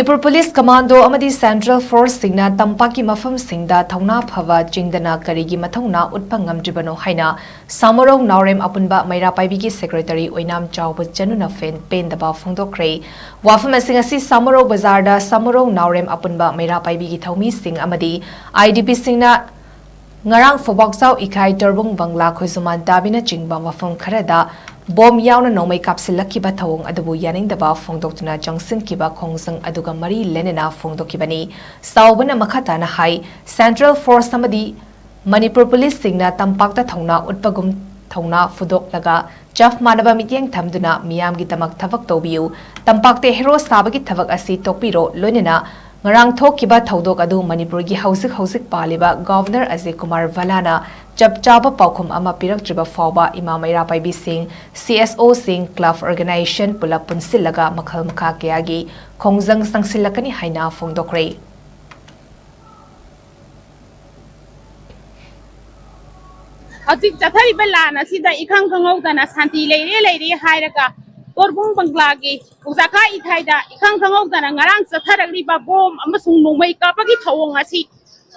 Manipur Police Commando Amadi Central Force Shingna Tampak Mapham Singda Thouna Phaba CHINGDANA KARIGI MATHOUNA UTPA NGAMDRIBANO HAINA SAMUROU NAOREM APUNBA MEIRA PAIBI Secretary OINAM CHAOBA CHANU PENDABA PHONGDOKKHRE WAFAM Singasi SAMUROU Bazarda SAMUROU NAOREM APUNBA MEIRA PAIBI Thoumi Sing Amadi IDP Singna Ngarang Foboksau Ikai Turbung Bangla Khoizuman Dabina Chingba Mafam Kharada Bom yauna nomai kapsilakkiba thawong adubu yaningdaba phongdoktuna jangsinkiba khongsang aduga mari lenena phongdokibani saubana makhatana hai Central Force amadi Manipur Police Shingna Tampakta Thouna utpagum Thouna fudoklaga Chaf manaba mityeng thamduna miyamgi tamak thabak tobiu Tampakte hero sabagi thabak asi tokpiro loinena ngarang thokiba thodok adu Manipur gi hausik paliba Governor Ajay Kumar Valana CHAOBA paukhum ama piraktriba phaba ima MEIRA PAIBI sing CSO sing club organization pulap punsilaga makhal makha kayagi khongjang sangsilakani haina phongdokkhre Atik chathai belana sida ikhang khangau dana santi leire hairaga torbung banglagi uzaka ithaida ikhang khangau dana ngarang chatharagri ba bom amasung nomai kapagi thawong asi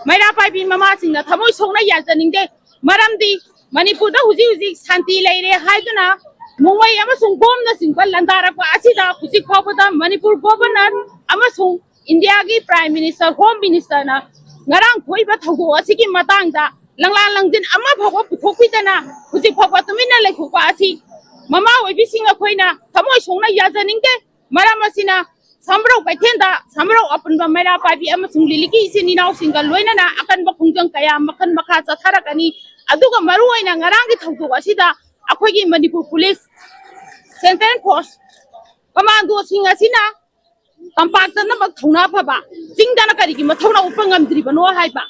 MEIRA PAIBI mama singna thamoi songna yajaningde Maramdi Manipur da huji santi leire haiduna Mumbai amasung bom na singpal landarakwa asida huji khawbada Manipur governor amasung India gi prime minister home minister na ngarang khoiba thogo asigi matangda langjin ama bhawa puthokidana huji phawba tumina lekhokwa asi mama oibi singa khoina thamoi songna yajaningde maramasina SAMUROU baithenda SAMUROU APUNBA MEIRA PAIBI amasung liliki isininaw singa loinana akanba khongjang kaya makan makha chatharakani aduga maruaina ngarangi thawdok asida akhoigi Manipur Police Central Force Commando singasina Tampakta namak Thouna Phaba CHINGDANA KARIGI MATHOUNA UTPA NGAMDRIBANO haiba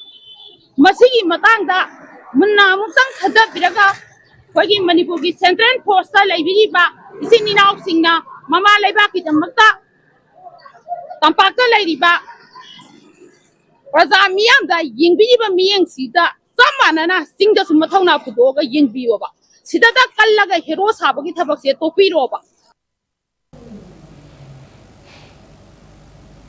masigi matangda munna mutang khadapiraga akhoigi Manipur gi Central Force ta leibiriba isininaw singna mama leibaki damakta Tampakta leiriba Raja miyamda yingbiba miyeng sida samanana Singda Thouna Phaba yingbiwa sida da kallaga hero sabagi thabak se topiroba